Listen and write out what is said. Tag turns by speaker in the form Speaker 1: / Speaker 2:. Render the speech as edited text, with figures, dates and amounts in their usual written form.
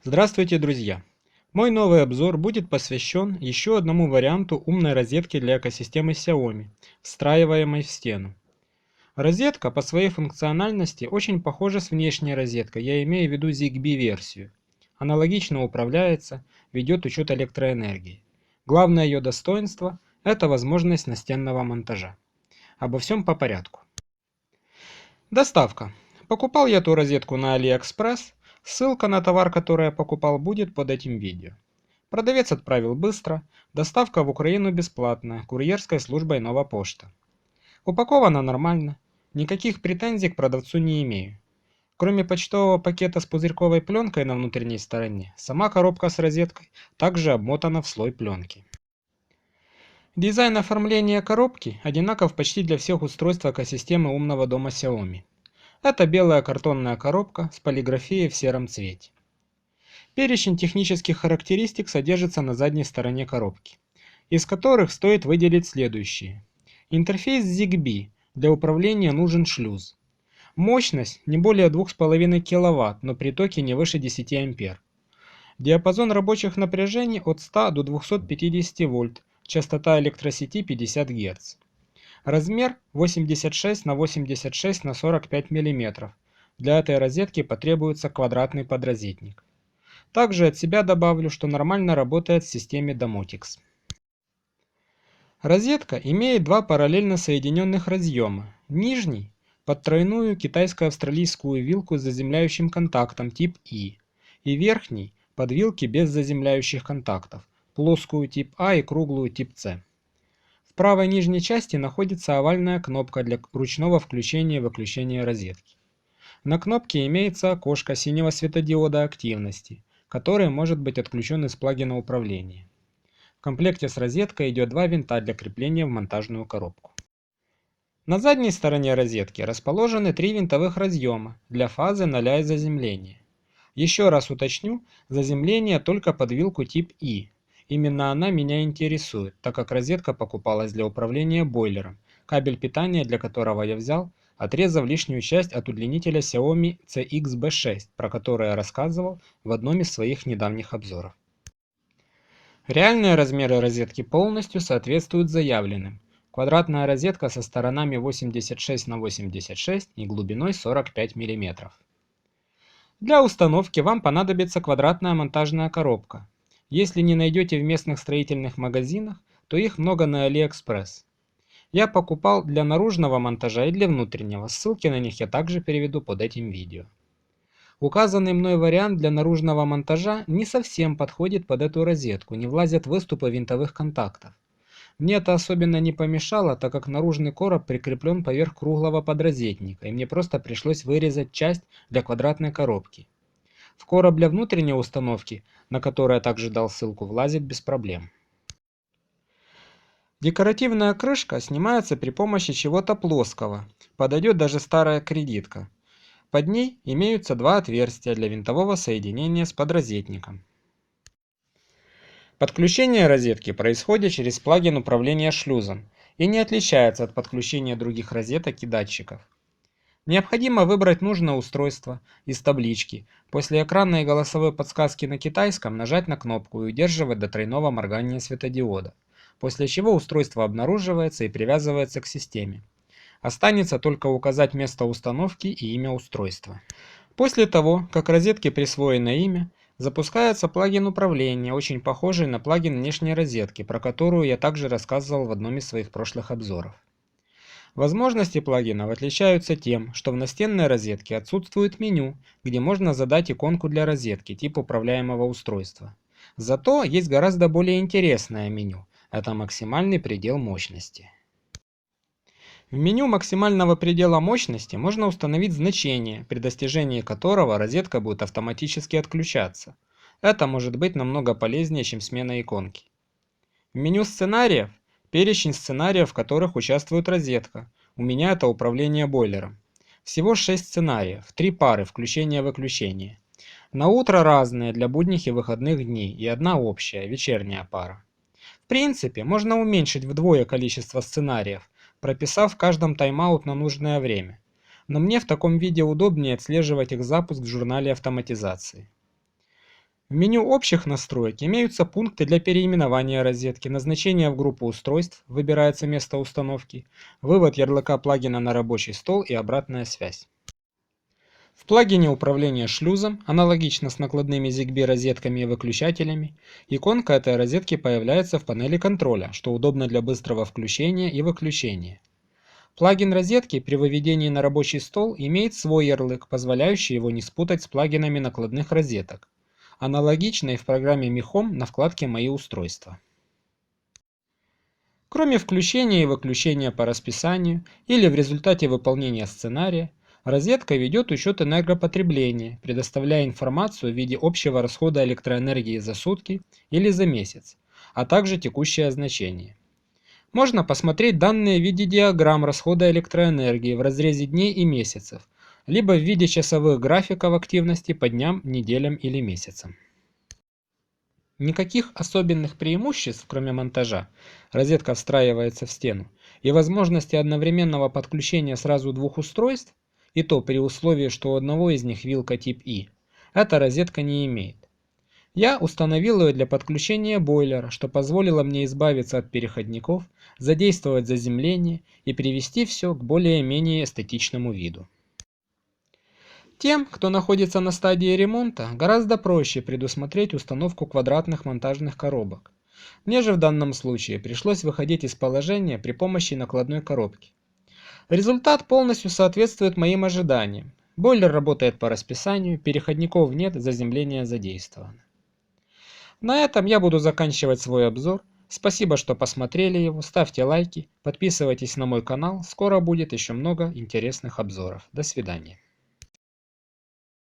Speaker 1: Здравствуйте, друзья! Мой новый обзор будет посвящен еще одному варианту умной розетки для экосистемы Xiaomi, встраиваемой в стену. Розетка по своей функциональности очень похожа с внешней розеткой, я имею в виду ZigBee версию. Аналогично управляется, ведет учет электроэнергии. Главное ее достоинство – это возможность настенного монтажа. Обо всем по порядку. Доставка. Покупал я эту розетку на AliExpress. Ссылка на товар, который я покупал, будет под этим видео. Продавец отправил быстро. Доставка в Украину бесплатная, курьерской службой Нова Пошта. Упакована нормально. Никаких претензий к продавцу не имею. Кроме почтового пакета с пузырьковой пленкой на внутренней стороне, сама коробка с розеткой также обмотана в слой пленки. Дизайн оформления коробки одинаков почти для всех устройств экосистемы умного дома Xiaomi. Это белая картонная коробка с полиграфией в сером цвете. Перечень технических характеристик содержится на задней стороне коробки, из которых стоит выделить следующие. Интерфейс ZigBee, для управления нужен шлюз. Мощность не более 2,5 кВт, но при токе не выше 10 А. Диапазон рабочих напряжений от 100 до 250 вольт, частота электросети 50 Гц. Размер 86 на 86 на 45 мм. Для этой розетки потребуется квадратный подрозетник. Также от себя добавлю, что нормально работает в системе Domotix. Розетка имеет два параллельно соединенных разъема. Нижний под тройную китайско-австралийскую вилку с заземляющим контактом тип И и верхний под вилки без заземляющих контактов, плоскую тип А и круглую тип С. В правой нижней части находится овальная кнопка для ручного включения и выключения розетки. На кнопке имеется окошко синего светодиода активности, который может быть отключен из плагина управления. В комплекте с розеткой идет два винта для крепления в монтажную коробку. На задней стороне розетки расположены три винтовых разъема для фазы 0 и заземления. Еще раз уточню, заземление только под вилку тип И. Именно она меня интересует, так как розетка покупалась для управления бойлером, кабель питания для которого я взял, отрезав лишнюю часть от удлинителя Xiaomi CX-B6, про который я рассказывал в одном из своих недавних обзоров. Реальные размеры розетки полностью соответствуют заявленным. Квадратная розетка со сторонами 86 на 86 и глубиной 45 мм. Для установки вам понадобится квадратная монтажная коробка. Если не найдете в местных строительных магазинах, то их много на AliExpress. Я покупал для наружного монтажа и для внутреннего, ссылки на них я также переведу под этим видео. Указанный мной вариант для наружного монтажа не совсем подходит под эту розетку, не влазят выступы винтовых контактов. Мне это особенно не помешало, так как наружный короб прикреплен поверх круглого подрозетника, и мне просто пришлось вырезать часть для квадратной коробки. В короб для внутренней установки, на который я также дал ссылку, влазит без проблем. Декоративная крышка снимается при помощи чего-то плоского, подойдет даже старая кредитка. Под ней имеются два отверстия для винтового соединения с подрозетником. Подключение розетки происходит через плагин управления шлюзом и не отличается от подключения других розеток и датчиков. Необходимо выбрать нужное устройство из таблички, после экранной и голосовой подсказки на китайском нажать на кнопку и удерживать до тройного моргания светодиода, после чего устройство обнаруживается и привязывается к системе. Останется только указать место установки и имя устройства. После того, как розетке присвоено имя, запускается плагин управления, очень похожий на плагин внешней розетки, про которую я также рассказывал в одном из своих прошлых обзоров. Возможности плагинов отличаются тем, что в настенной розетке отсутствует меню, где можно задать иконку для розетки, тип управляемого устройства. Зато есть гораздо более интересное меню – это максимальный предел мощности. В меню максимального предела мощности можно установить значение, при достижении которого розетка будет автоматически отключаться. Это может быть намного полезнее, чем смена иконки. В меню сценариев перечень сценариев, в которых участвует розетка. У меня это управление бойлером. Всего 6 сценариев, 3 пары включения-выключения. На утро разные для будних и выходных дней и одна общая, вечерняя пара. В принципе, можно уменьшить вдвое количество сценариев, прописав в каждом тайм-аут на нужное время. Но мне в таком виде удобнее отслеживать их запуск в журнале автоматизации. В меню общих настроек имеются пункты для переименования розетки, назначение в группу устройств, выбирается место установки, вывод ярлыка плагина на рабочий стол и обратная связь. В плагине управления шлюзом, аналогично с накладными ZigBee розетками и выключателями, иконка этой розетки появляется в панели контроля, что удобно для быстрого включения и выключения. Плагин розетки при выведении на рабочий стол имеет свой ярлык, позволяющий его не спутать с плагинами накладных розеток. Аналогично и в программе Mi Home на вкладке «Мои устройства». Кроме включения и выключения по расписанию или в результате выполнения сценария, розетка ведет учет энергопотребления, предоставляя информацию в виде общего расхода электроэнергии за сутки или за месяц, а также текущее значение. Можно посмотреть данные в виде диаграмм расхода электроэнергии в разрезе дней и месяцев, либо в виде часовых графиков активности по дням, неделям или месяцам. Никаких особенных преимуществ, кроме монтажа, розетка встраивается в стену, и возможности одновременного подключения сразу двух устройств, и то при условии, что у одного из них вилка тип И, эта розетка не имеет. Я установил ее для подключения бойлера, что позволило мне избавиться от переходников, задействовать заземление и привести все к более-менее эстетичному виду. Тем, кто находится на стадии ремонта, гораздо проще предусмотреть установку квадратных монтажных коробок. Мне же в данном случае пришлось выходить из положения при помощи накладной коробки. Результат полностью соответствует моим ожиданиям. Бойлер работает по расписанию, переходников нет, заземление задействовано. На этом я буду заканчивать свой обзор. Спасибо, что посмотрели его, ставьте лайки, подписывайтесь на мой канал, скоро будет еще много интересных обзоров. До свидания.